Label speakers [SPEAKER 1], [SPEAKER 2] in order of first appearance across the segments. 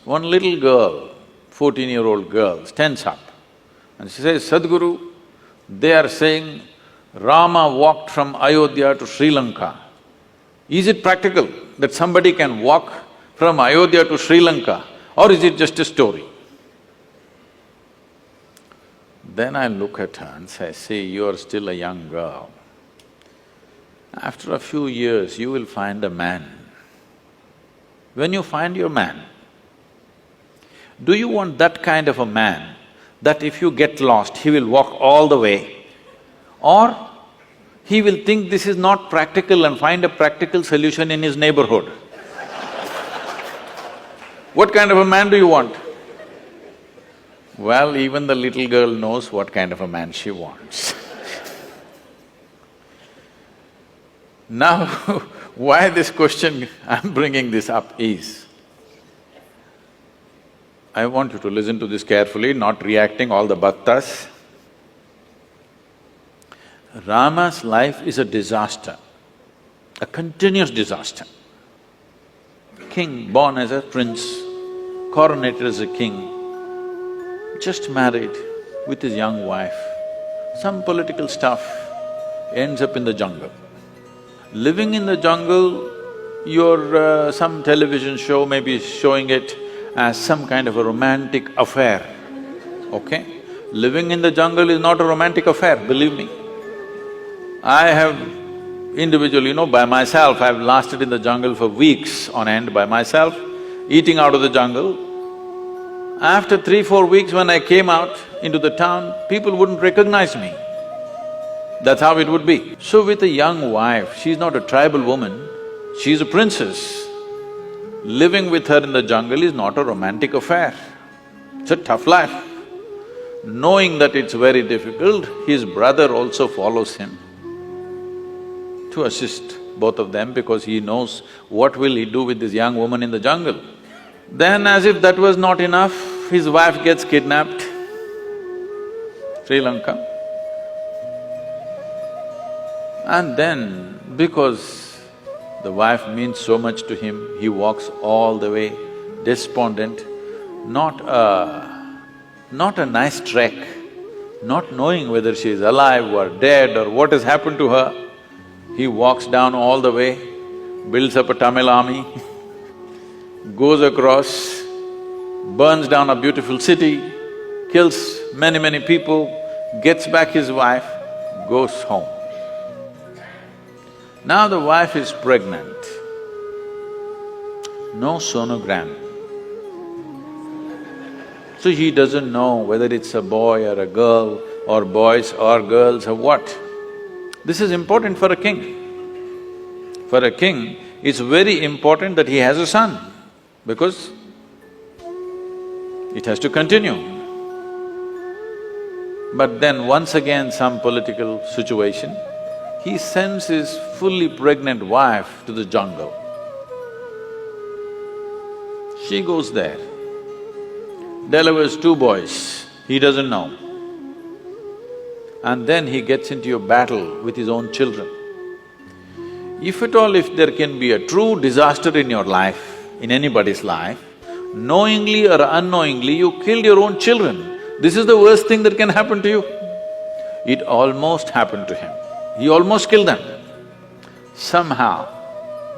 [SPEAKER 1] one little girl, 14-year-old girl, stands up and she says, Sadhguru, they are saying Rama walked from Ayodhya to Sri Lanka. Is it practical that somebody can walk from Ayodhya to Sri Lanka, or is it just a story? Then I look at her and say, see, you are still a young girl. After a few years, you will find a man. When you find your man, do you want that kind of a man that if you get lost, he will walk all the way? Or he will think this is not practical and find a practical solution in his neighborhood? What kind of a man do you want? Well, even the little girl knows what kind of a man she wants. Now, why this question I'm bringing this up is, I want you to listen to this carefully, not reacting all the bhaktas. Rama's life is a disaster, a continuous disaster. King born as a prince, coronated as a king, just married with his young wife, some political stuff, ends up in the jungle. Living in the jungle, some television show may be showing it as some kind of a romantic affair, okay? Living in the jungle is not a romantic affair, believe me. I have individually, by myself, I've lasted in the jungle for weeks on end by myself, eating out of the jungle. After 3-4 weeks when I came out into the town, people wouldn't recognize me. That's how it would be. So with a young wife, she's not a tribal woman, she's a princess. Living with her in the jungle is not a romantic affair, it's a tough life. Knowing that it's very difficult, his brother also follows him to assist both of them because he knows what will he do with this young woman in the jungle. Then as if that was not enough, his wife gets kidnapped, Sri Lanka. And then, because the wife means so much to him, he walks all the way, despondent, not a nice trek, not knowing whether she is alive or dead or what has happened to her. He walks down all the way, builds up a Tamil army, goes across, burns down a beautiful city, kills many people, gets back his wife, goes home. Now the wife is pregnant, no sonogram. So he doesn't know whether it's a boy or a girl or boys or girls or what. This is important for a king. For a king, it's very important that he has a son because it has to continue. But then once again some political situation, he sends his fully pregnant wife to the jungle. She goes there, delivers 2 boys, he doesn't know. And then he gets into a battle with his own children. If at all, if there can be a true disaster in your life, in anybody's life, knowingly or unknowingly you killed your own children. This is the worst thing that can happen to you. It almost happened to him. He almost killed them. Somehow,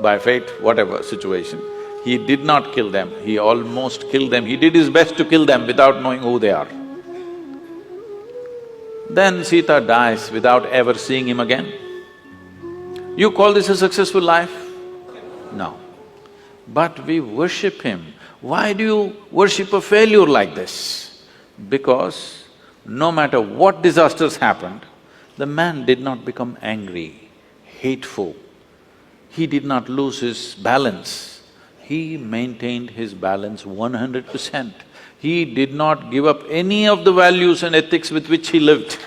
[SPEAKER 1] by fate, whatever situation, he did not kill them, he almost killed them. He did his best to kill them without knowing who they are. Then Sita dies without ever seeing him again. You call this a successful life? No. But we worship him. Why do you worship a failure like this? Because no matter what disasters happened, the man did not become angry, hateful. He did not lose his balance. He maintained his balance 100%. He did not give up any of the values and ethics with which he lived.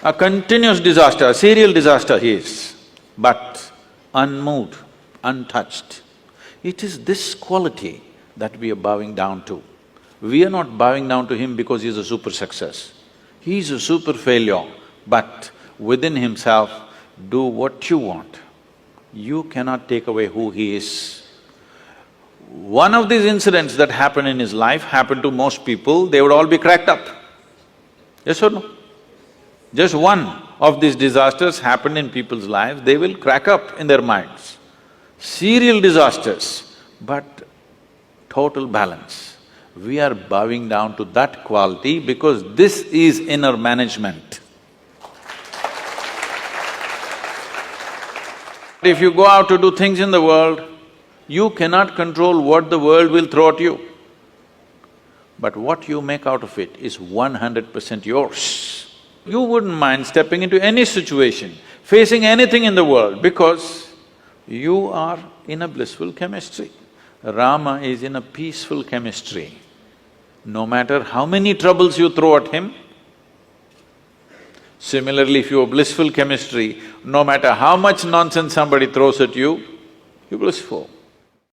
[SPEAKER 1] A continuous disaster, a serial disaster he is, but unmoved, untouched. It is this quality that we are bowing down to. We are not bowing down to him because he is a super success. He is a super failure, but within himself, do what you want. You cannot take away who he is. one of these incidents that happened in his life happened to most people, they would all be cracked up. Yes or no? Just one of these disasters happened in people's lives, they will crack up in their minds. Serial disasters, but total balance. We are bowing down to that quality because this is inner management. If you go out to do things in the world, you cannot control what the world will throw at you. But what you make out of it is 100% yours. You wouldn't mind stepping into any situation, facing anything in the world because you are in a blissful chemistry. Rama is in a peaceful chemistry. No matter how many troubles you throw at him, similarly, if you have blissful chemistry, no matter how much nonsense somebody throws at you, you're blissful.